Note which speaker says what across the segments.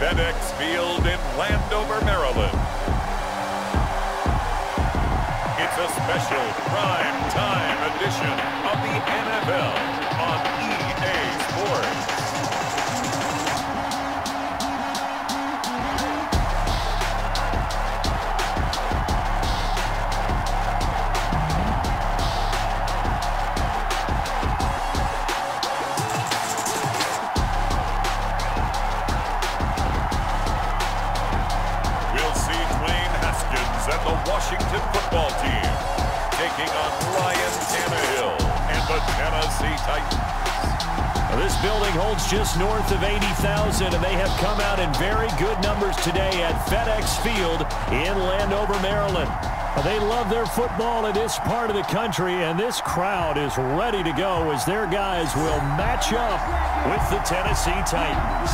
Speaker 1: FedEx Field in Landover, Maryland. It's a special prime time edition of the NFL on EA Sports. Washington football team taking on Ryan Tannehill and the Tennessee Titans.
Speaker 2: This building holds just north of 80,000, and they have come out in very good numbers today at FedEx Field in Landover, Maryland. They love their football in this part of the country, and this crowd is ready to go as their guys will match up with the Tennessee Titans.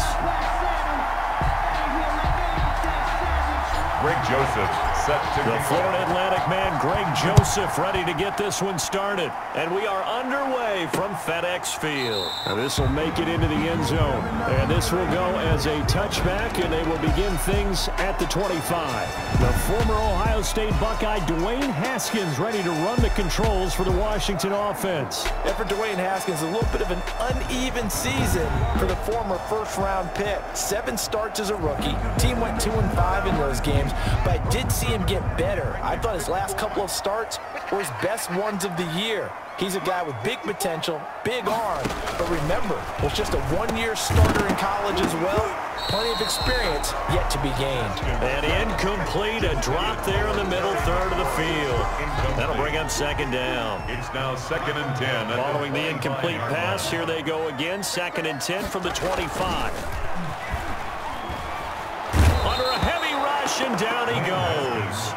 Speaker 1: Greg Joseph.
Speaker 2: The Florida Atlantic man, Greg Joseph, ready to get this one started. And we are underway from FedEx Field. Now this will make it into the end zone. And this will go as a touchback, and they will begin things at the 25. The former Ohio State Buckeye, Dwayne Haskins, ready to run the controls for the Washington offense.
Speaker 3: And for Dwayne Haskins, a little bit of an uneven season for the former first-round pick. 7 starts as a rookie. Team went 2-5 in those games, but I did see him get better. I thought his last couple of starts were his best ones of the year. He's a guy with big potential, big arm, but remember, was just a 1-year starter in college as well. Plenty of experience yet to be gained.
Speaker 2: And incomplete, a drop there in the middle third of the field. That'll bring up second down.
Speaker 1: It's now 2nd and 10.
Speaker 2: Following the incomplete pass, here they go again, 2nd and 10 from the 25. Under a heavy rush, and down he goes.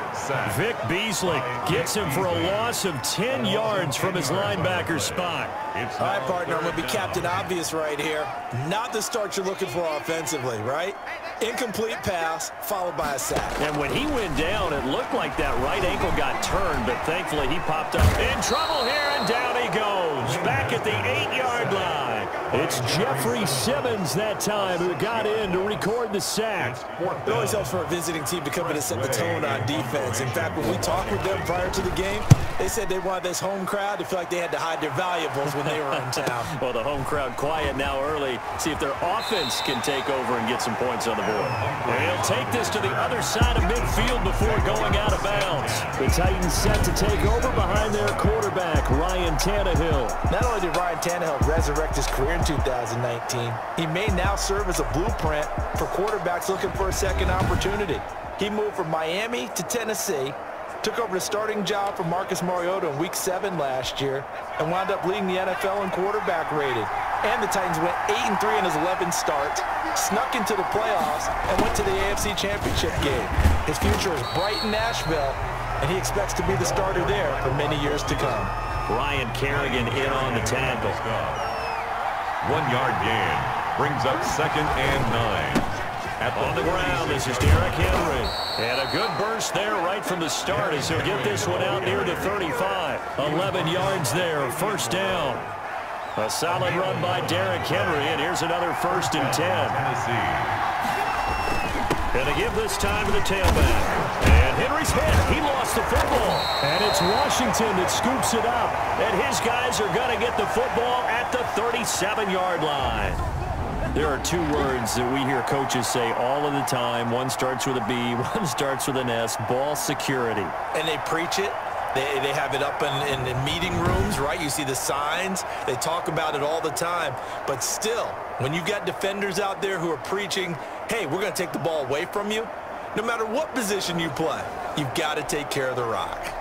Speaker 2: Vic Beasley gets him for a loss of 10 yards from his linebacker spot.
Speaker 3: All right, partner, I'm going to be Captain Obvious right here. Not the start you're looking for offensively, right? Incomplete pass followed by a sack.
Speaker 2: And when he went down, it looked like that right ankle got turned, but thankfully he popped up in trouble here, and down he goes. Back at the 8-yard line. It's Jeffrey Simmons that time who got in to record the sack.
Speaker 3: It always helps for a visiting team to come in and set the tone on defense. In fact, when we talked with them prior to the game, they said they wanted this home crowd to feel like they had to hide their valuables when they were in town.
Speaker 2: Well, the home crowd quiet now early. See if their offense can take over and get some points on the board. They'll take this to the other side of midfield before going out of bounds. The Titans set to take over behind their quarterback, Ryan Tannehill.
Speaker 3: Not only did Ryan Tannehill resurrect his career in 2019, he may now serve as a blueprint for quarterbacks looking for a second opportunity. He moved from Miami to Tennessee, took over the starting job for Marcus Mariota in Week 7 last year, and wound up leading the NFL in quarterback rating. And the Titans went 8-3 in his 11 starts, snuck into the playoffs, and went to the AFC Championship game. His future is bright in Nashville, and he expects to be the starter there for many years to come.
Speaker 2: Ryan Kerrigan in on the tackle.
Speaker 1: 1-yard gain brings up 2nd and 9.
Speaker 2: On the ground, this is Derrick Henry. And a good burst there right from the start as he'll get this one out near the 35. 11 yards there, first down. A solid run by Derrick Henry, and here's another 1st and 10. And they give this time to the tailback. And Henry's hit. He lost the football. And it's Washington that scoops it up. And his guys are going to get the football at the 37-yard line. There are 2 words that we hear coaches say all of the time. One starts with a B, one starts with an S, ball security.
Speaker 3: And they preach it. They have it up in meeting rooms, right? You see the signs. They talk about it all the time. But still, when you've got defenders out there who are preaching, hey, we're going to take the ball away from you, no matter what position you play, you've got to take care of the rock.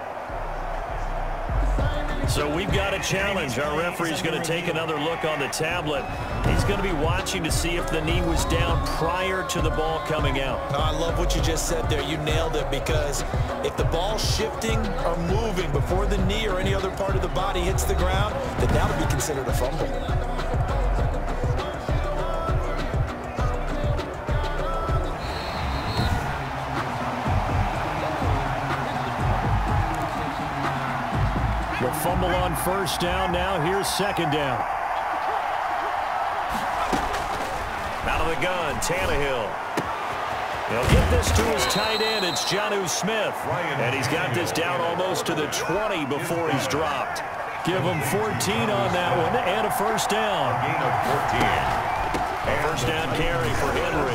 Speaker 2: So we've got a challenge. Our referee's going to take another look on the tablet. He's going to be watching to see if the knee was down prior to the ball coming out.
Speaker 3: No, I love what you just said there. You nailed it, because if the ball's shifting or moving before the knee or any other part of the body hits the ground, then that'll be considered a fumble.
Speaker 2: The fumble on first down. Now here's second down. Out of the gun, Tannehill. He'll get this to his tight end. It's Jonnu Smith. And he's got this down almost to the 20 before he's dropped. Give him 14 on that one and a first down.
Speaker 1: Gain of 14.
Speaker 2: A first down carry for Henry.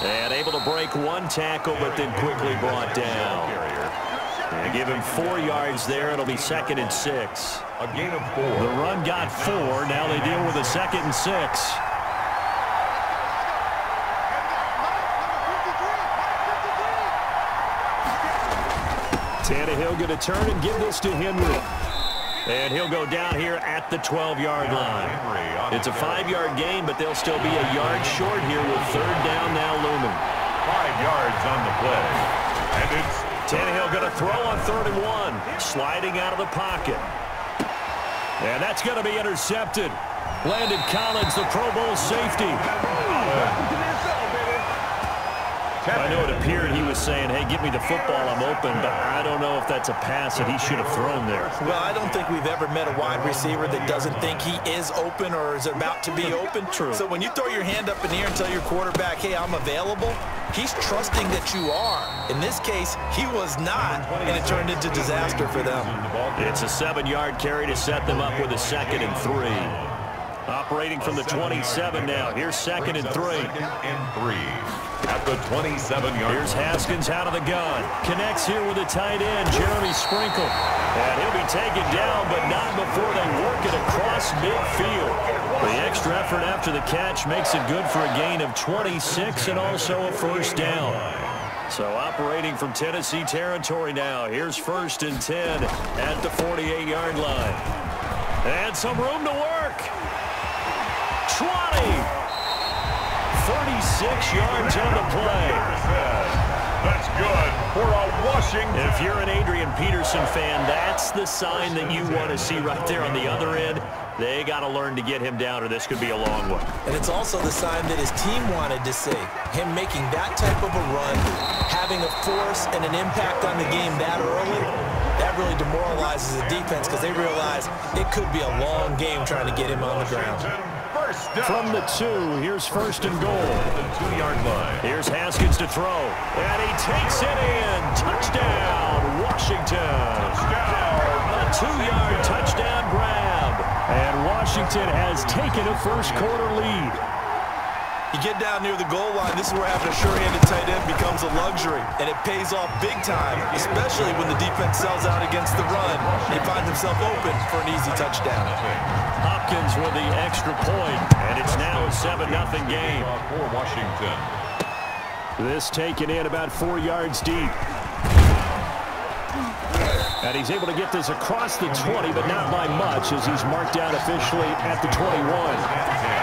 Speaker 2: And able to break one tackle, but then quickly brought down. And give him 4 yards there. It'll be 2nd and 6.
Speaker 1: A gain of 4.
Speaker 2: The run got 4. Now they deal with a 2nd and 6. Tannehill going to turn and give this to Henry. And he'll go down here at the 12-yard line. It's a 5-yard gain, but they'll still be a yard short here with 3rd down now looming.
Speaker 1: 5 yards on the play. And it's
Speaker 2: Tannehill going to throw on 3rd and 1. Sliding out of the pocket. And that's going to be intercepted. Landon Collins, the Pro Bowl safety. I know it appeared he was saying, hey, give me the football, I'm open, but I don't know if that's a pass that he should have thrown there.
Speaker 3: Well, I don't think we've ever met a wide receiver that doesn't think he is open or is about to be open.
Speaker 2: True.
Speaker 3: So when you throw your hand up in the air and tell your quarterback, hey, I'm available, he's trusting that you are. In this case, he was not, and it turned into disaster for them.
Speaker 2: It's a 7-yard carry to set them up with a 2nd and 3. Operating from the 27 now. Here's 2nd and 3.
Speaker 1: 2nd and 3. At the 27-yard.
Speaker 2: Here's Haskins out of the gun. Connects here with a tight end, Jeremy Sprinkle. And he'll be taken down, but not before they work it across midfield. The extra effort after the catch makes it good for a gain of 26 and also a first down. So operating from Tennessee territory now. Here's 1st and 10 at the 48-yard line. And some room to work. 20. 36 yards on the play.
Speaker 1: That's good for a Washington.
Speaker 2: If you're an Adrian Peterson fan, that's the sign that you want to see right there on the other end. They got to learn to get him down, or this could be a long one.
Speaker 3: And it's also the sign that his team wanted to see. Him making that type of a run, having a force and an impact on the game that early, that really demoralizes the defense because they realize it could be a long game trying to get him on the ground.
Speaker 2: From the 2, here's 1st and goal.
Speaker 1: The 2-yard line.
Speaker 2: Here's Haskins to throw. And he takes it in. Touchdown, Washington. A 2-yard touchdown grab. And Washington has taken a first-quarter lead.
Speaker 3: You get down near the goal line, this is where having a sure-handed tight end becomes a luxury, and it pays off big time, especially when the defense sells out against the run. He finds himself open for an easy touchdown.
Speaker 2: Hopkins with the extra point, and it's now a 7-0 game.
Speaker 1: For Washington.
Speaker 2: This taken in about 4 yards deep. And he's able to get this across the 20, but not by much, as he's marked down officially at the 21.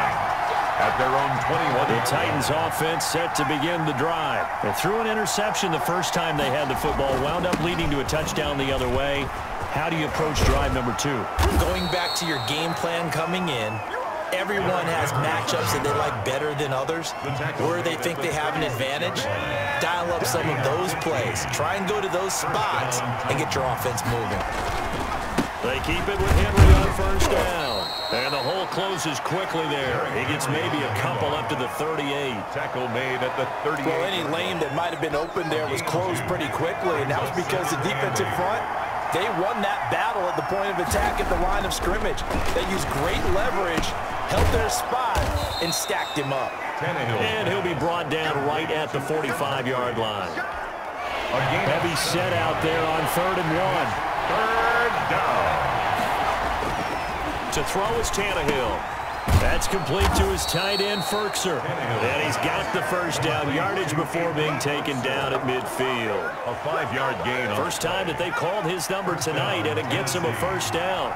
Speaker 1: At their own 21.
Speaker 2: The Titans offense set to begin the drive. They threw an interception the first time they had the football, wound up leading to a touchdown the other way. How do you approach drive number 2?
Speaker 3: Going back to your game plan coming in, everyone has matchups that they like better than others, where they think they have an advantage. Dial up some of those plays. Try and go to those spots and get your offense moving.
Speaker 2: They keep it with Henry on 1st down. And the hole closes quickly there. He gets maybe a couple up to the 38.
Speaker 1: Tackle made at the 38.
Speaker 3: Well, any lane that might have been open there was closed pretty quickly, and that was because the defensive front, they won that battle at the point of attack at the line of scrimmage. They used great leverage, held their spot, and stacked him up.
Speaker 1: Tannehill.
Speaker 2: And he'll be brought down right at the 45-yard line. Heavy set out there on 3rd and 1.
Speaker 1: 3rd down.
Speaker 2: To throw is Tannehill. That's complete to his tight end, Ferkser. And he's got the first down yardage before being taken down at midfield.
Speaker 1: A 5-yard gain.
Speaker 2: First time that they called his number tonight, and it gets him a first down.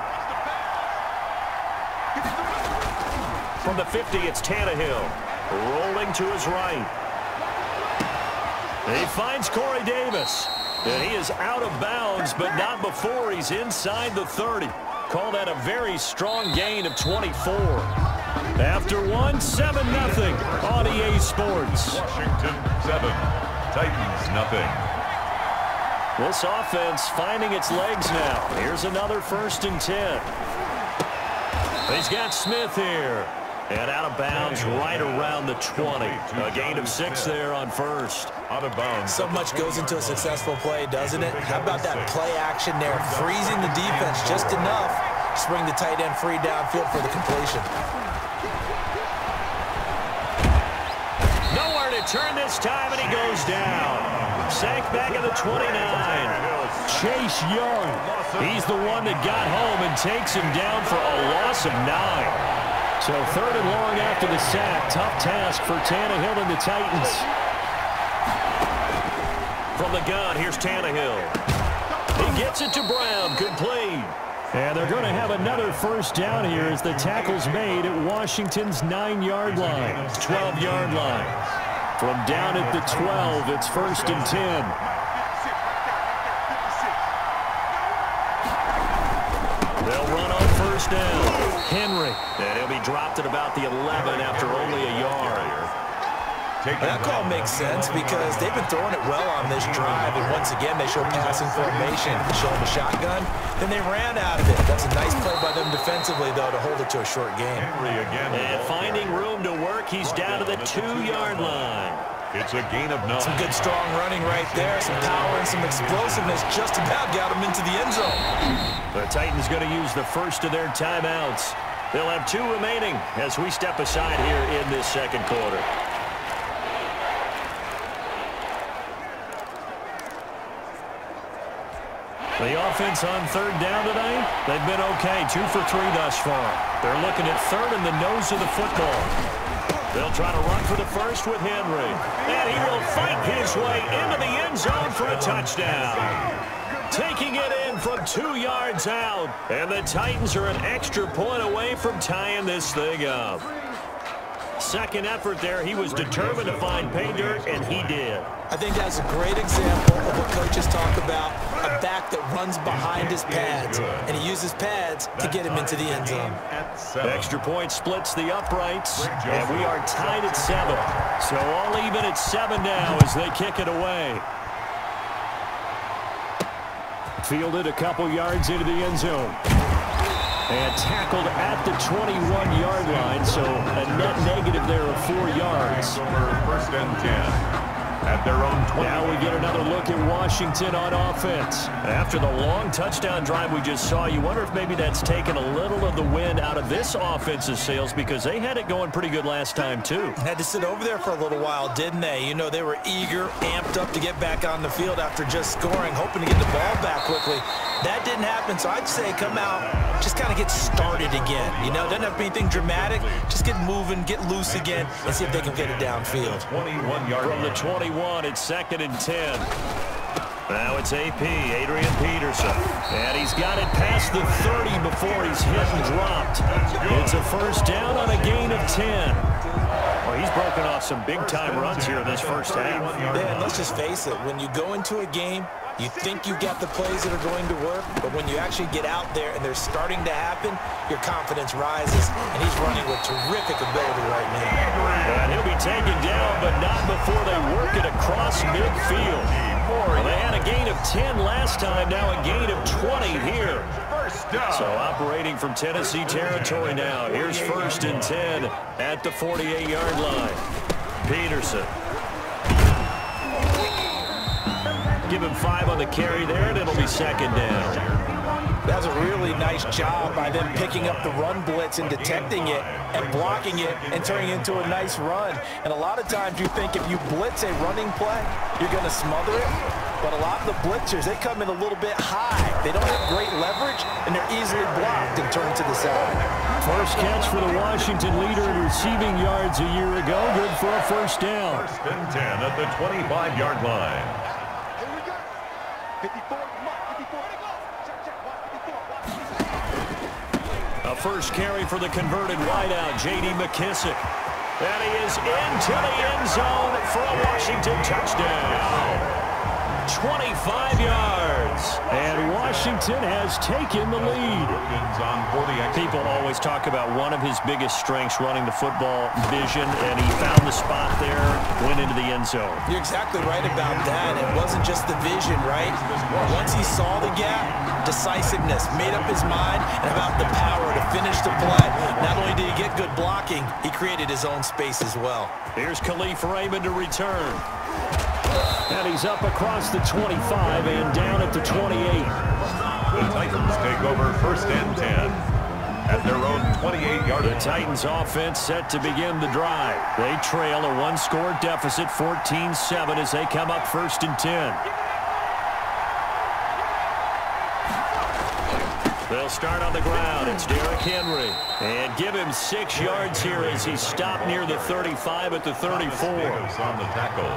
Speaker 2: From the 50, it's Tannehill. Rolling to his right. He finds Corey Davis. And he is out of bounds, but not before he's inside the 30. Call that a very strong gain of 24. After 1, 7-0 on EA Sports.
Speaker 1: Washington 7, Titans nothing.
Speaker 2: This offense finding its legs now. Here's another 1st and 10. He's got Smith here. And out of bounds right around the 20. A gain of 6 there on first.
Speaker 1: Out of bounds.
Speaker 3: So much goes into a successful play, doesn't it? How about that play action there? Freezing the defense just enough to bring the tight end free downfield for the completion.
Speaker 2: Nowhere to turn this time, and he goes down. Sank back at the 29. Chase Young. He's the one that got home and takes him down for a loss of 9. So 3rd and long after the sack. Tough task for Tannehill and the Titans. From the gun, here's Tannehill. He gets it to Brown. Good play. And they're going to have another first down here as the tackle's made at Washington's 9-yard line. 12-yard line. From down at the 12, it's 1st and 10. They'll run on first down. Henry. And he'll be dropped at about the 11 after only a yard.
Speaker 3: That call makes sense because they've been throwing it well on this drive, and once again they show passing formation. Show them a shotgun, then they ran out of it. That's a nice play by them defensively, though, to hold it to a short game.
Speaker 2: And finding room to work, he's down to the 2-yard line.
Speaker 1: It's a gain of 9.
Speaker 3: Some good strong running right there, some power and some explosiveness just about got him into the end zone.
Speaker 2: The Titans going to use the first of their timeouts. They'll have 2 remaining as we step aside here in this second quarter. The offense on 3rd down tonight, they've been okay, 2 for 3 thus far. They're looking at 3rd in the nose of the football. They'll try to run for the first with Henry. And he will fight his way into the end zone for a touchdown. Taking it in from 2 yards out. And the Titans are an extra point away from tying this thing up. Second effort there, he was determined to find pay dirt, and he did.
Speaker 3: I think that's a great example of what coaches talk about, a back that runs behind his pads, and he uses pads to get him into the end zone.
Speaker 2: Extra point splits the uprights, and we are tied at 7. So all even at 7 now as they kick it away. Fielded a couple yards into the end zone. And tackled at the 21-yard line, so a net negative there of 4 yards.
Speaker 1: 1st and 10. At their own 20.
Speaker 2: Now we get another look at Washington on offense. After the long touchdown drive we just saw, you wonder if maybe that's taken a little of the wind out of this offensive sails because they had it going pretty good last time too.
Speaker 3: Had to sit over there for a little while, didn't they? You know, they were eager, amped up to get back on the field after just scoring, hoping to get the ball back quickly. That didn't happen, so I'd say come out, just kind of get started again. You know, doesn't have to be anything dramatic. Just get moving, get loose again, and see if they can get it downfield.
Speaker 1: 21-yard
Speaker 2: from the 21, it's 2nd and 10. Now it's AP, Adrian Peterson. And he's got it past the 30 before he's hit and dropped. It's a first down on a gain of 10. Well, he's broken off some big-time runs here in this first half.
Speaker 3: Yeah, and let's just face it. When you go into a game, you think you got the plays that are going to work, but when you actually get out there and they're starting to happen, your confidence rises, and he's running with terrific ability right now.
Speaker 2: And he'll be taken down, but not before they work it across midfield. Well, they had a gain of 10 last time, now a gain of 20 here. So operating from Tennessee territory now. Here's 1st and 10 at the 48-yard line. Peterson. Give him 5 on the carry there, and it'll be 2nd down.
Speaker 3: That was a really nice job by them picking up the run blitz and detecting it and blocking it and turning it into a nice run. And a lot of times you think if you blitz a running play, you're going to smother it. But a lot of the blitzers, they come in a little bit high. They don't have great leverage, and they're easily blocked and turned to the side.
Speaker 2: First catch for the Washington leader in receiving yards a year ago. Good for a first down.
Speaker 1: 1st and 10 at the 25-yard line.
Speaker 2: A first carry for the converted wideout, J.D. McKissick. And he is into the end zone for a Washington touchdown. 25 yards. And Washington has taken the lead. People always talk about one of his biggest strengths running the football, vision, and he found the spot there, went into the end zone.
Speaker 3: You're exactly right about that. It wasn't just the vision, right? Once he saw the gap, decisiveness, made up his mind, and about the power to finish the play. Not only did he get good blocking, he created his own space as well.
Speaker 2: Here's Khalif Raymond to return. And he's up across the 25 and down at the 28.
Speaker 1: The Titans take over 1st and 10 at their own 28-yard line.
Speaker 2: The Titans offense set to begin the drive. They trail a one-score deficit, 14-7, as they come up 1st and 10. They'll start on the ground. It's Derrick Henry. And give him 6 yards here as he stopped near the 35 at the 34.
Speaker 1: On the tackle.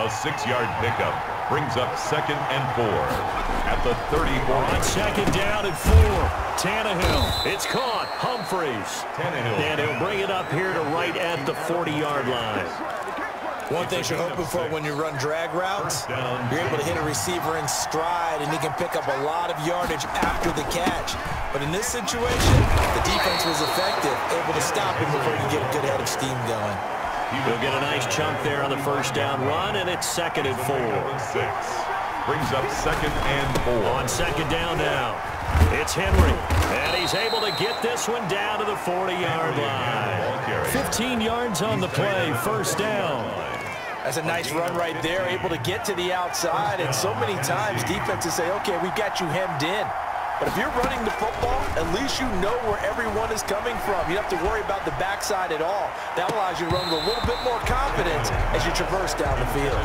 Speaker 1: A 6-yard pickup brings up 2nd and 4 at the 34.
Speaker 2: On 2nd down and 4. Tannehill. It's caught. Humphreys. And he'll bring it up here to right at the 40-yard line.
Speaker 3: One thing you're hoping for when you run drag routes, you're able to hit a receiver in stride, and he can pick up a lot of yardage after the catch. But in this situation, the defense was effective, able to stop him before he could get a good head of steam going.
Speaker 2: He'll get a nice chunk there on the 1st down run, and it's 2nd and 4.
Speaker 1: Brings up 2nd and 4.
Speaker 2: On 2nd down now, it's Henry, and he's able to get this one down to the 40-yard line. 15 yards on the play, 1st down.
Speaker 3: That's a nice run right there, able to get to the outside, and so many times defenses say, okay, we've got you hemmed in. But if you're running the football, at least you know where everyone is coming from. You don't have to worry about the backside at all. That allows you to run with a little bit more confidence as you traverse down the field.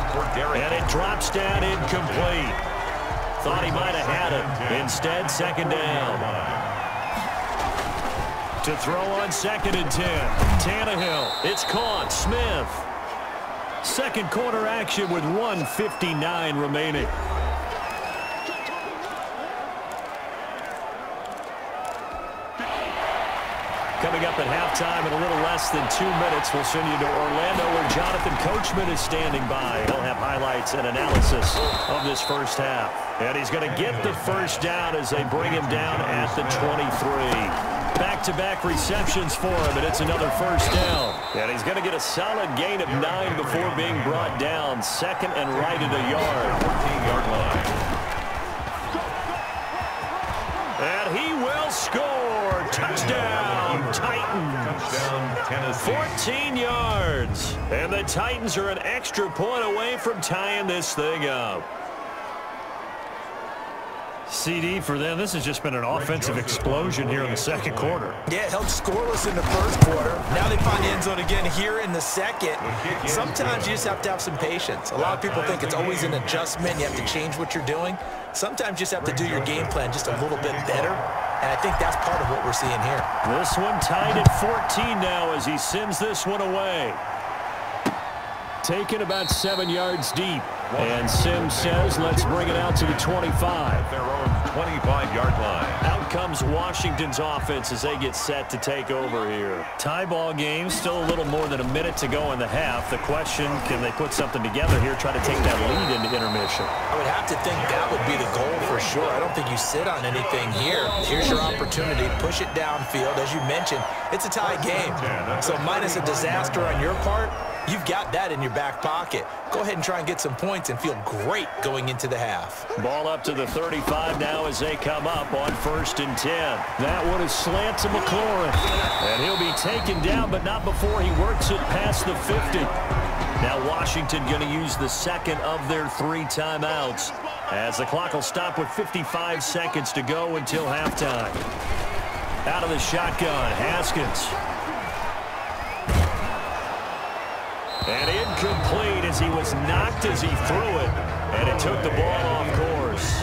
Speaker 2: And it drops down incomplete. Thought he might have had it. Instead, 2nd down. To throw on 2nd and 10. Tannehill. It's caught. Smith. 2nd quarter action with 1:59 remaining. Coming up at halftime in a little less than 2 minutes, we'll send you to Orlando where Jonathan Coachman is standing by. He'll have highlights and analysis of this 1st half. And he's going to get the 1st down as they bring him down at the 23. Back-to-back receptions for him, and it's another 1st down. And he's going to get a solid gain of 9 before being brought down. 2nd and right at a yard.
Speaker 1: 14-yard line.
Speaker 2: And he will score. Touchdown, Titans.
Speaker 1: Touchdown, Tennessee.
Speaker 2: 14 yards. And the Titans are an extra point away from tying this thing up. CD for them, this has just been an offensive explosion here in the 2nd quarter.
Speaker 3: Yeah, held scoreless in the 1st quarter. Now they find the end zone again here in the 2nd. Sometimes you just have to have some patience. A lot of people think it's always an adjustment. You have to change what you're doing. Sometimes you just have to do your game plan just a little bit better. And I think that's part of what we're seeing here.
Speaker 2: This one tied at 14 now as he sends this one away. Taken about 7 yards deep. And Sims says, let's bring it out to the 25.
Speaker 1: Their own 25-yard line.
Speaker 2: Out comes Washington's offense as they get set to take over here. Tie ball game, still a little more than a minute to go in the half. The question, can they put something together here, try to take that lead into intermission?
Speaker 3: I would have to think that would be the goal for sure. I don't think you sit on anything here. Here's your opportunity. Push it downfield. As you mentioned, it's a tie game. So minus a disaster on your part, you've got that in your back pocket. Go ahead and try and get some points and feel great going into the half.
Speaker 2: Ball up to the 35 now as they come up on 1st and 10. That one is slant to McLaurin. And he'll be taken down, but not before he works it past the 50. Now Washington going to use the 2nd of their 3 timeouts as the clock will stop with 55 seconds to go until halftime. Out of the shotgun, Haskins. And incomplete as he was knocked as he threw it. And it took the ball off course.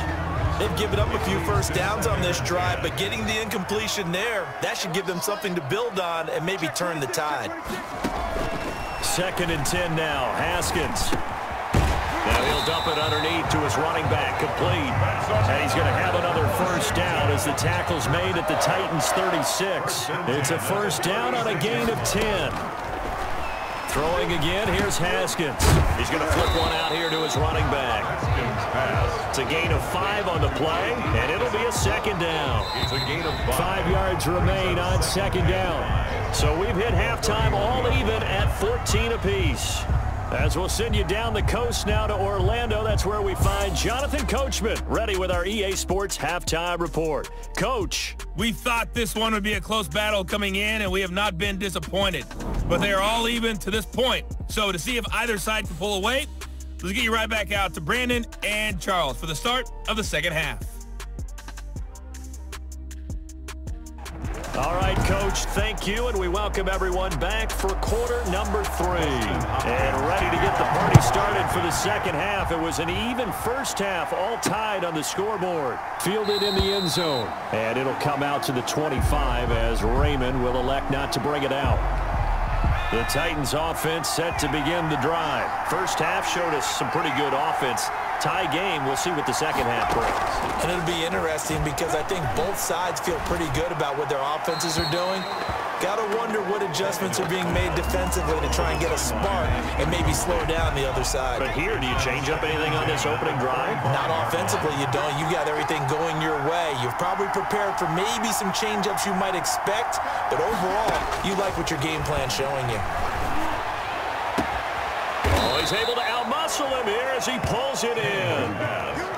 Speaker 3: They've given up a few 1st downs on this drive, but getting the incompletion there, that should give them something to build on and maybe turn the tide.
Speaker 2: 2nd and 10 now, Haskins. Now he'll dump it underneath to his running back, complete. And he's going to have another 1st down as the tackle's made at the Titans' 36. It's a 1st down on a gain of 10. Throwing again, here's Haskins. He's going to flip one out here to his running back. It's a gain of 5 on the play, and it'll be a second down.
Speaker 1: It's a gain of 5.
Speaker 2: 5 yards remain on second down. So we've hit halftime all even at 14 apiece. As we'll send you down the coast now to Orlando, that's where we find Jonathan Coachman, ready with our EA Sports Halftime Report. Coach.
Speaker 4: We thought this one would be a close battle coming in, and we have not been disappointed. But they are all even to this point. So to see if either side can pull away, let's get you right back out to Brandon and Charles for the start of the second half.
Speaker 2: All right, Coach, thank you, and we welcome everyone back for quarter number 3. And ready to get the party started for the second half. It was an even first half, all tied on the scoreboard. Fielded in the end zone, and it'll come out to the 25 as Raymond will elect not to bring it out. The Titans offense set to begin the drive. First half showed us some pretty good offense. Tie game, we'll see what the second half brings.
Speaker 3: And it'll be interesting because I think both sides feel pretty good about what their offenses are doing. Got to wonder what adjustments are being made defensively to try and get a spark and maybe slow down the other side.
Speaker 2: But here, do you change up anything on this opening drive?
Speaker 3: Not offensively, you don't. You got everything going your way. You've probably prepared for maybe some change-ups you might expect, but overall, you like what your game plan's showing you.
Speaker 2: Oh, he's able to outmuscle him here as he pulls it in.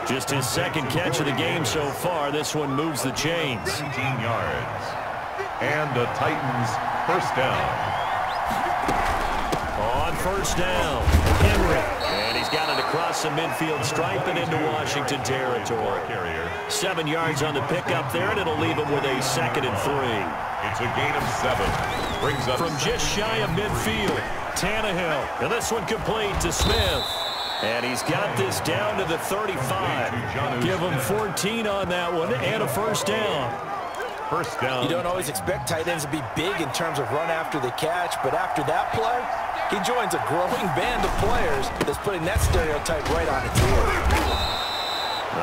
Speaker 2: Just his second catch of the game so far. This one moves the chains.
Speaker 1: 17 yards. And the Titans first down.
Speaker 2: On first down, Henry. And he's got it across the midfield stripe and into Washington territory. 7 yards on the pickup there, and it'll leave him with a 2nd and 3.
Speaker 1: It's a gain of 7. Brings up
Speaker 2: from just shy of midfield. Tannehill, and this one complete to Smith. And he's got this down to the 35. Give him 14 on that one and a first down.
Speaker 1: First down.
Speaker 3: You don't always expect tight ends to be big in terms of run after the catch, but after that play, he joins a growing band of players that's putting that stereotype right on its ear.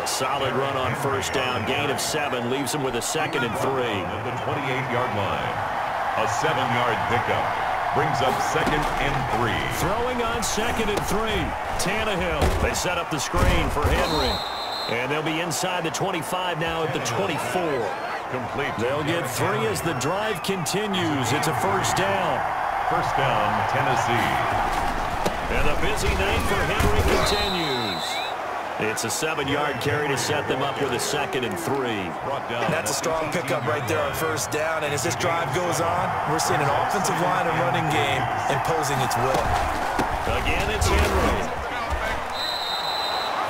Speaker 2: A solid run on first down. Gain of 7 leaves him with a 2nd and 3.
Speaker 1: At the 28-yard line. A 7-yard pickup. Brings up 2nd and 3.
Speaker 2: Throwing on 2nd and 3. Tannehill. They set up the screen for Henry. And they'll be inside the 25 now at the 24.
Speaker 1: Complete.
Speaker 2: They'll get 3 as the drive continues. It's a first down.
Speaker 1: First down, Tennessee.
Speaker 2: And the busy night for Henry continues. It's a 7-yard carry to set them up with a 2nd and 3.
Speaker 3: And that's a strong pickup right there on first down. And as this drive goes on, we're seeing an offensive line and running game imposing its will.
Speaker 2: Again, it's Henry.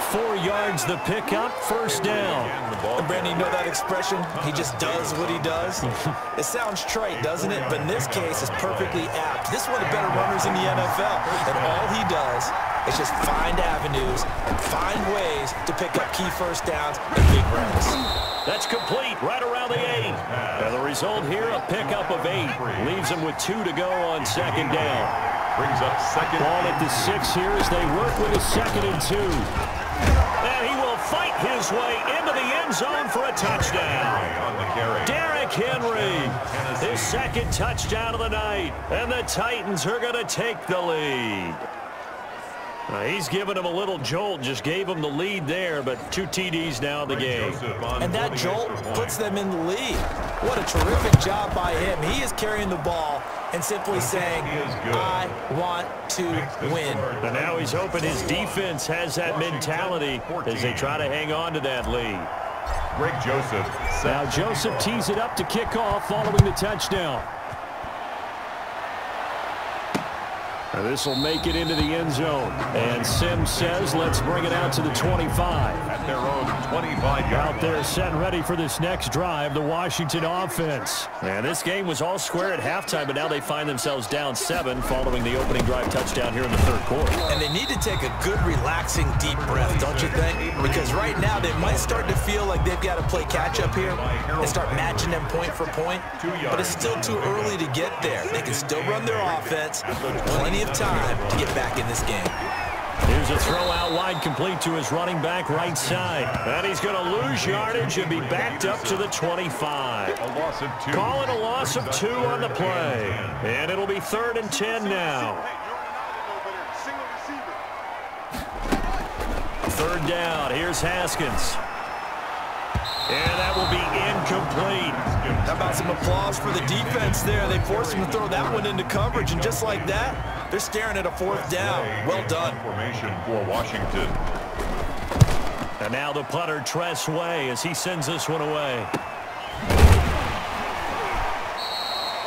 Speaker 2: 4 yards the pickup, first down.
Speaker 3: And Brandon, you know that expression? He just does what he does. It sounds trite, doesn't it? But in this case, it's perfectly apt. This is one of the better runners in the NFL. And all he does is just find avenues, find ways to pick up key first downs and big runs.
Speaker 2: That's complete right around the 8. And the result here, a pickup of 8. Leaves him with 2 to go on second down.
Speaker 1: Brings up second.
Speaker 2: Ball at the 6 here as they work with a 2nd and 2. And he will fight his way into the end zone for a touchdown. Derrick Henry, his 2nd touchdown of the night. And the Titans are going to take the lead. He's giving him a little jolt, just gave him the lead there, but 2 TDs now in the game.
Speaker 3: And that jolt puts them in the lead. What a terrific job by him. He is carrying the ball and simply saying, I want to win.
Speaker 2: And now he's hoping his defense has that mentality as they try to hang on to that lead.
Speaker 1: Greg Joseph.
Speaker 2: Now Joseph tees it up to kick off following the touchdown. This will make it into the end zone. And Sims says, let's bring it out to the 25.
Speaker 1: At their own 25-yard
Speaker 2: out there set ready for this next drive, the Washington offense. And this game was all square at halftime, but now they find themselves down 7 following the opening drive touchdown here in the 3rd quarter.
Speaker 3: And they need to take a good, relaxing, deep breath, don't you think? Because right now they might start to feel like they've got to play catch-up here and start matching them point for point. But it's still too early to get there. They can still run their offense. Plenty of time to get back in this game.
Speaker 2: Here's a throw out wide complete to his running back right side. And he's going to lose yardage and be backed up to the 25.
Speaker 1: A loss of 2.
Speaker 2: Call it a loss of 2 on the play. And it'll be 3rd and 10 now. third down. Here's Haskins. And that will be incomplete.
Speaker 3: How about some applause for the defense there? They forced him to throw that one into coverage, and just like that, they're staring at a fourth down. Well done.
Speaker 1: Formation for Washington.
Speaker 2: And now the punter, Tress Way, as he sends this one away.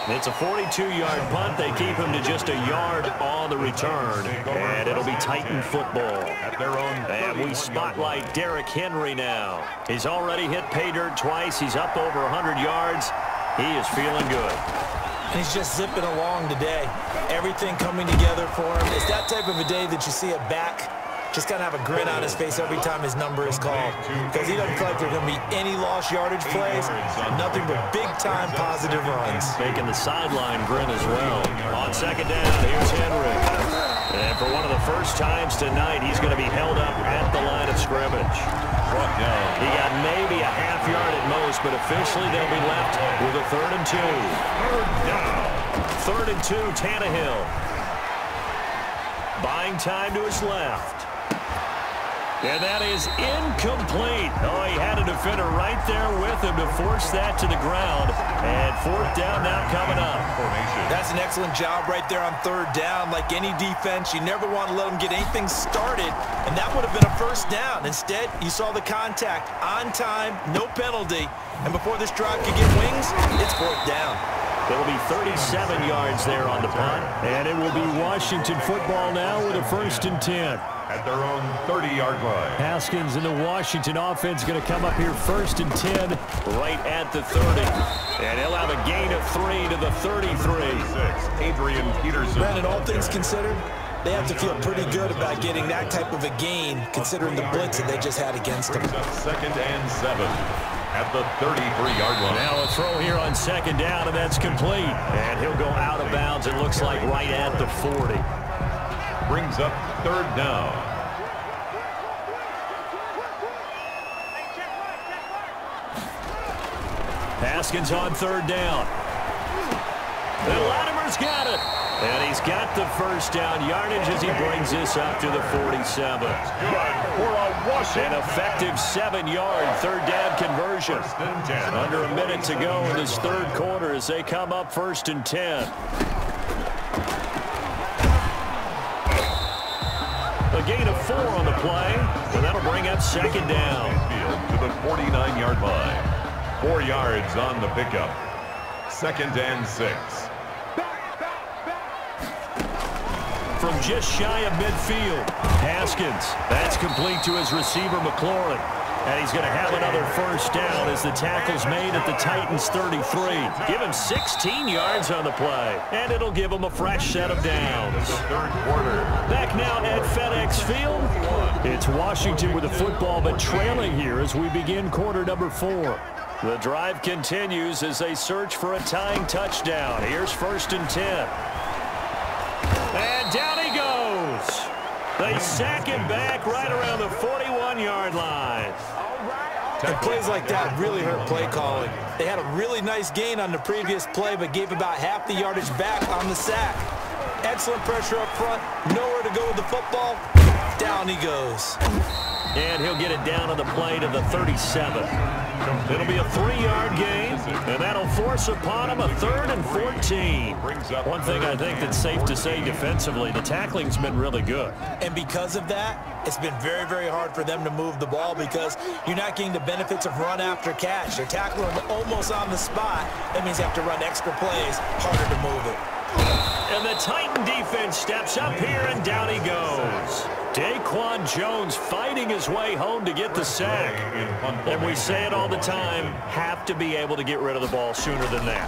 Speaker 2: It's a 42-yard punt. They keep him to just a yard on the return. And it'll be Titan football.
Speaker 1: At their own.
Speaker 2: And we spotlight Derrick Henry now. He's already hit pay dirt twice. He's up over 100 yards. He is feeling good.
Speaker 3: And he's just zipping along today. Everything coming together for him. It's that type of a day that you see a back just kind of have a grin on his face every time his number is called, because he doesn't feel like there are going to be any lost yardage plays, nothing but big-time positive runs.
Speaker 2: Making the sideline grin as well. On second down, here's Henry. And for one of the first times tonight, he's going to be held up at the line of scrimmage. He got maybe a half yard at most, but officially they'll be left with a 3rd and 2. 3rd and 2, Tannehill. Buying time to his left. And that is incomplete. Oh, he had a defender right there with him to force that to the ground. And 4th down now coming up.
Speaker 3: That's an excellent job right there on 3rd down. Like any defense, you never want to let them get anything started, and that would have been a 1st down. Instead, you saw the contact on time, no penalty, and before this drive could get wings, it's 4th down.
Speaker 2: It'll be 37 yards there on the punt. And it will be Washington football now with a 1st and 10.
Speaker 1: At their own 30-yard line.
Speaker 2: Haskins and the Washington offense going to come up here 1st and 10 right at the 30. And he'll have a gain of 3 to the 33.
Speaker 1: Adrian Peterson.
Speaker 3: Brandon, all things considered, they have to feel pretty good about getting that type of a gain considering the blitz that they just had against them.
Speaker 1: 2nd and 7 at the 33-yard line.
Speaker 2: Now a throw here on 2nd down, and that's complete. And he'll go out of bounds, it looks like, right at the 40.
Speaker 1: Brings up 3rd down.
Speaker 2: Haskins on 3rd down. And Latimer's got it. And he's got the 1st down yardage as he brings this up to the 47.
Speaker 1: Good for a Washington.
Speaker 2: An effective 7-yard 3rd down conversion. Under a minute to go in this 3rd quarter as they come up 1st and 10. A gain of 4 on the play, and that'll bring up 2nd down.
Speaker 1: To the 49-yard line. 4 yards on the pickup. 2nd and 6.
Speaker 2: From just shy of midfield, Haskins. That's complete to his receiver, McLaurin. And he's going to have another 1st down as the tackle's made at the Titans' 33. Give him 16 yards on the play, and it'll give him a fresh set of downs.
Speaker 1: 3rd quarter.
Speaker 2: Back now at FedEx Field. It's Washington with the football, but trailing here as we begin quarter number 4. The drive continues as they search for a tying touchdown. Here's 1st and 10. And down he goes. They sack him back right around the 41-yard line.
Speaker 3: And plays like that really hurt play calling. They had a really nice gain on the previous play, but gave about half the yardage back on the sack. Excellent pressure up front. Nowhere to go with the football. Down he goes.
Speaker 2: And he'll get it down on the play to the 37. It'll be a 3-yard gain, and that'll force upon him a 3rd and 14. One thing I think that's safe to say defensively, the tackling's been really good.
Speaker 3: And because of that, it's been very, very hard for them to move the ball because you're not getting the benefits of run after catch. They're tackling almost on the spot. That means you have to run extra plays, harder to move it.
Speaker 2: And the Titan defense steps up here, and down he goes. Daquan Jones fighting his way home to get the sack. And we say it all the time, have to be able to get rid of the ball sooner than that.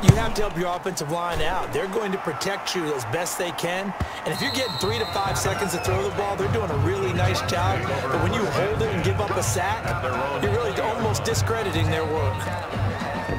Speaker 3: You have to help your offensive line out. They're going to protect you as best they can. And if you're getting 3 to 5 seconds to throw the ball, they're doing a really nice job. But when you hold it and give up a sack, you're really almost discrediting their work.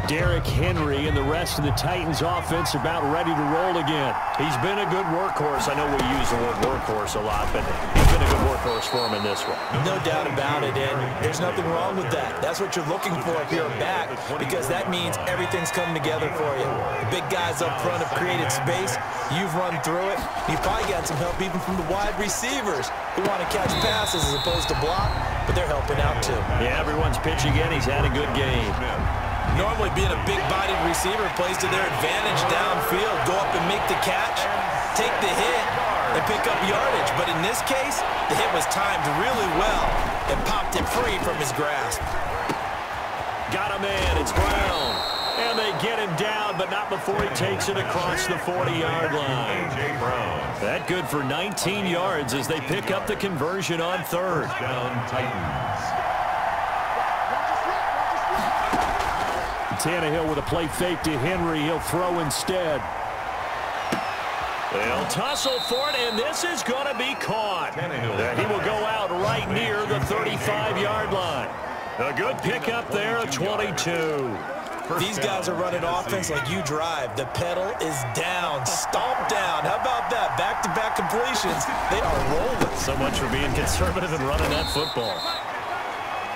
Speaker 2: Derrick Henry and the rest of the Titans offense about ready to roll again. He's been a good workhorse. I know we use the word workhorse a lot, but he's been a good workhorse for him in this one.
Speaker 3: No doubt about it, and there's nothing wrong with that. That's what you're looking for if you're a back, because that means everything's coming together for you. The big guys up front have created space. You've run through it. You've probably got some help even from the wide receivers who want to catch passes as opposed to block, but they're helping out too.
Speaker 2: Yeah, everyone's pitching in. He's had a good game.
Speaker 3: Normally being a big-bodied receiver plays to their advantage downfield. Go up and make the catch, take the hit, and pick up yardage. But in this case, the hit was timed really well and popped it free from his grasp.
Speaker 2: Got him in. It's Brown. And they get him down, but not before he takes it across the 40-yard line. That good for 19 yards as they pick up the conversion on third.
Speaker 1: Down Titans.
Speaker 2: Tannehill with a play fake to Henry. He'll throw instead. They'll tussle for it, and this is going to be caught. He will go out right near the 35-yard line. A good pickup there at 22.
Speaker 3: These guys are running offense like you drive. The pedal is down, stomp down. How about that? Back-to-back completions. They are rolling.
Speaker 2: So much for being conservative and running that football.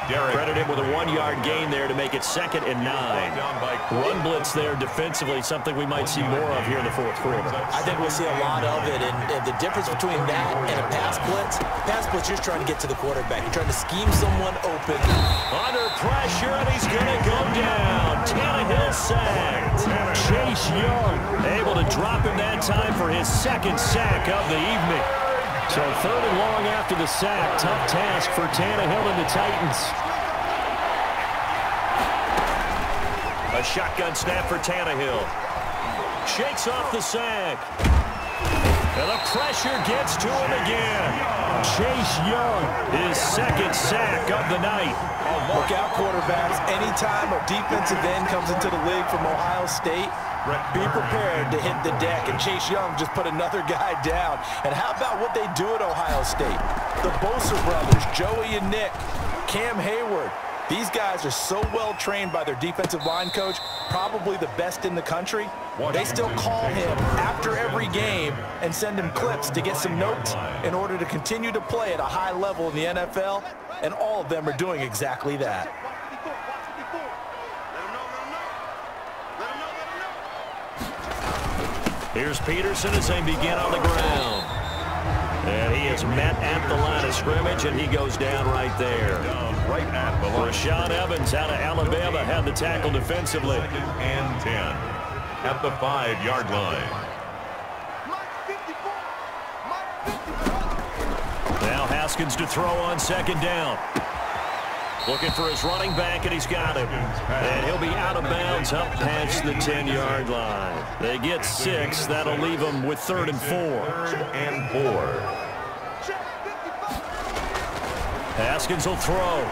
Speaker 2: Credit him with a 1-yard gain there to make it 2nd and 9. Run blitz there defensively, something we might see more of here in the fourth quarter.
Speaker 3: I think we'll see a lot of it, and the difference between that and a pass blitz, you're trying to get to the quarterback. You're trying to scheme someone open.
Speaker 2: Under pressure, and he's going to go down. Tannehill sacked. Chase Young able to drop him that time for his 2nd sack of the evening. So 3rd and long after the sack. Tough task for Tannehill and the Titans. A shotgun snap for Tannehill. Shakes off the sack. And the pressure gets to him again. Chase Young, his 2nd sack of the night.
Speaker 3: Look out, quarterbacks. Anytime a defensive end comes into the league from Ohio State, be prepared to hit the deck, and Chase Young just put another guy down. And how about what they do at Ohio State? The Bosa brothers, Joey and Nick, Cam Hayward. These guys are so well trained by their defensive line coach, probably the best in the country. They still call him after every game and send him clips to get some notes in order to continue to play at a high level in the NFL, and all of them are doing exactly that.
Speaker 2: Here's Peterson as they begin on the ground. And he is met at the line of scrimmage, and he goes down right there.
Speaker 1: Right at the line.
Speaker 2: Rashaan Evans out of Alabama had the tackle defensively.
Speaker 1: 2nd and 10 at the 5-yard line.
Speaker 2: Now Haskins to throw on 2nd down. Looking for his running back, and he's got him. And he'll be out of bounds up past the 10-yard line. They get 6. That'll leave them with 3rd and 4.
Speaker 1: 3rd and 4.
Speaker 2: Haskins will throw.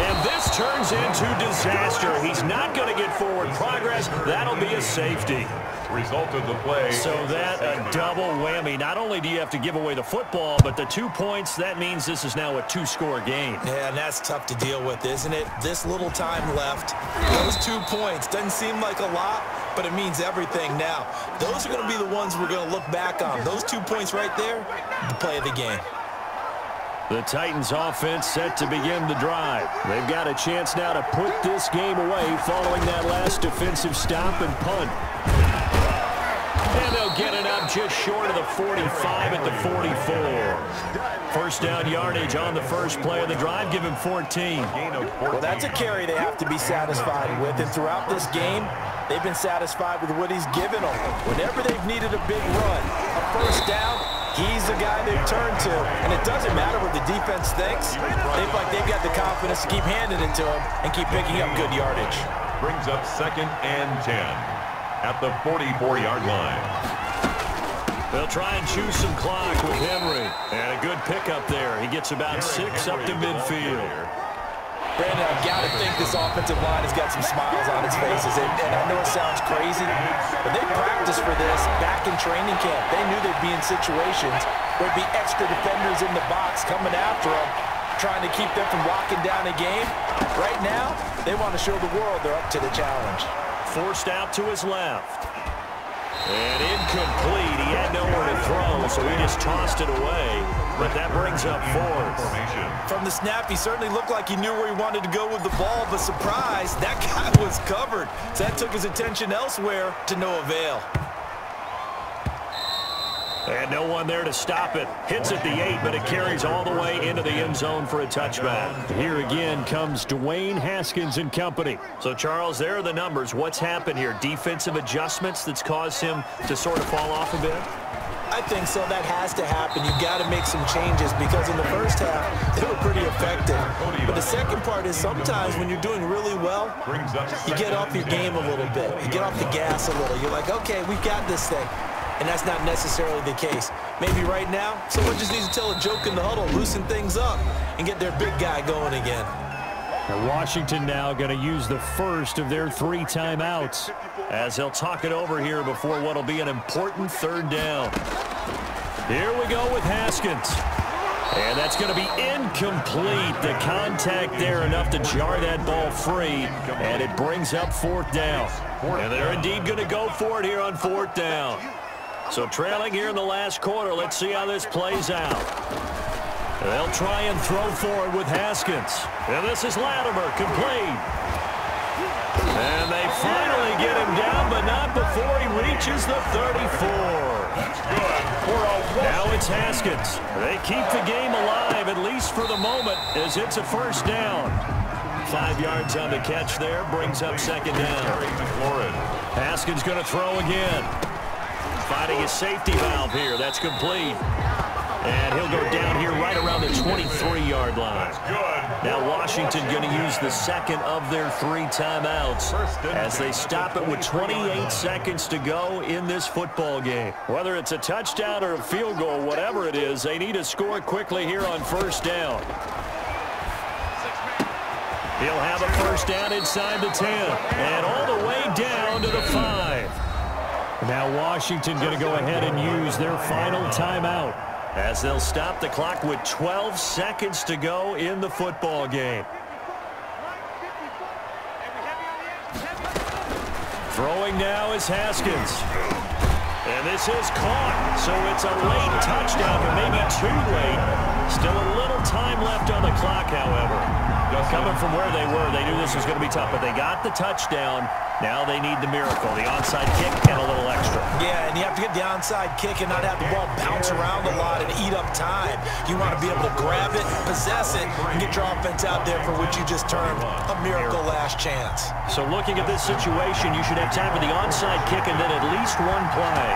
Speaker 2: And this turns into disaster. He's not going to get forward progress. That'll be a safety.
Speaker 1: Result of the play.
Speaker 2: So that a double whammy. Not only do you have to give away the football, but the 2 points, that means this is now a 2-score game.
Speaker 3: Yeah, and that's tough to deal with, isn't it? This little time left. Those 2 points doesn't seem like a lot, but it means everything now. Those are going to be the ones we're going to look back on. Those 2 points right there, the play of the game.
Speaker 2: The Titans offense set to begin the drive. They've got a chance now to put this game away following that last defensive stop and punt. And they'll get it up just short of the 45 at the 44. First down yardage on the first play of the drive. Give him 14.
Speaker 3: Well, that's a carry they have to be satisfied with. And throughout this game, they've been satisfied with what he's given them. Whenever they've needed a big run, a first down, he's the guy they've turned to. And it doesn't matter what the defense thinks. They feel like they've got the confidence to keep handing it to him and keep picking up good yardage.
Speaker 1: Brings up 2nd and 10 at the 44-yard line.
Speaker 2: They'll try and choose some clock with Henry. And a good pickup there. He gets about 6 up to midfield.
Speaker 3: Brandon, I've got to think this offensive line has got some smiles on its faces. And I know it sounds crazy, but they practiced for this back in training camp. They knew they'd be in situations where there'd be extra defenders in the box coming after them. trying to keep them from locking down a game. Right now, they want to show the world they're up to the challenge.
Speaker 2: Forced out to his left. And incomplete. He had nowhere to throw, so he just tossed it away. But that brings up fourth.
Speaker 3: From the snap, he certainly looked like he knew where he wanted to go with the ball, but surprise, that guy was covered. So that took his attention elsewhere to no avail.
Speaker 2: And no one there to stop it. Hits at the 8, but it carries all the way into the end zone for a touchback. Here again comes Dwayne Haskins and company. So, Charles, there are the numbers. What's happened here? Defensive adjustments that's caused him to sort of fall off a bit?
Speaker 3: I think so. That has to happen. You've got to make some changes because in the first half, they were pretty effective. But the second part is sometimes when you're doing really well, you get off your game a little bit. You get off the gas a little. You're like, okay, we've got this thing. And that's not necessarily the case. Maybe right now, someone just needs to tell a joke in the huddle, loosen things up, and get their big guy going again.
Speaker 2: And Washington now going to use the first of their 3 timeouts as they'll talk it over here before what will be an important third down. Here we go with Haskins. And that's going to be incomplete. The contact there enough to jar that ball free, and it brings up 4th down. And they're indeed going to go for it here on 4th down. So trailing here in the last quarter, let's see how this plays out. They'll try and throw forward with Haskins. And this is Latimer, complete. And they finally get him down, but not before he reaches the 34. Now it's Haskins. They keep the game alive, at least for the moment, as it's a first down. 5 yards on the catch there, brings up 2nd down. Haskins going to throw again. Finding his safety valve here. That's complete. And he'll go down here right around the 23-yard line. Now Washington going to use the second of their 3 timeouts as they stop it with 28 seconds to go in this football game. Whether it's a touchdown or a field goal, whatever it is, they need to score quickly here on first down. He'll have a first down inside the 10 and all the way down to the 5. Now Washington going to go ahead and use their final timeout as they'll stop the clock with 12 seconds to go in the football game. Throwing now is Haskins. And this is caught, so it's a late touchdown, but maybe too late. Still a little time left on the clock, however. Coming from where they were, they knew this was going to be tough, but they got the touchdown. Now they need the miracle, the onside kick and a little extra.
Speaker 3: Yeah, and you have to get the onside kick and not have the ball bounce around a lot and eat up time. You want to be able to grab it, possess it, and get your offense out there for what you just termed a miracle last chance.
Speaker 2: So looking at this situation, you should have time for the onside kick and then at least 1 play.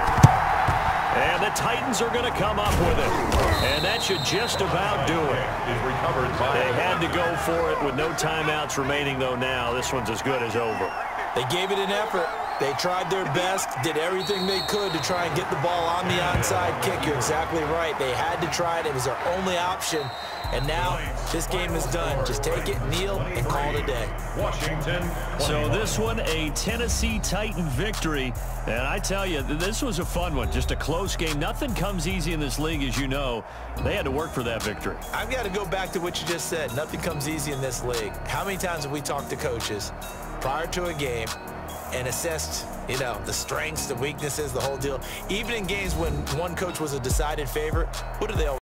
Speaker 2: And the Titans are going to come up with it. And that should just about do it. They had to go for it with no timeouts remaining, though, now. This one's as good as over.
Speaker 3: They gave it an effort. They tried their best, did everything they could to try and get the ball on the onside kick. You're exactly right. They had to try it. It was their only option. And now this game is done. Just take it, kneel, and call it a day.
Speaker 1: Washington.
Speaker 2: So this one, a Tennessee Titan victory. And I tell you, this was a fun one. Just a close game. Nothing comes easy in this league, as you know. They had to work for that victory.
Speaker 3: I've got to go back to what you just said. Nothing comes easy in this league. How many times have we talked to coaches prior to a game and assessed, you know, the strengths, the weaknesses, the whole deal? Even in games when one coach was a decided favorite, what do they always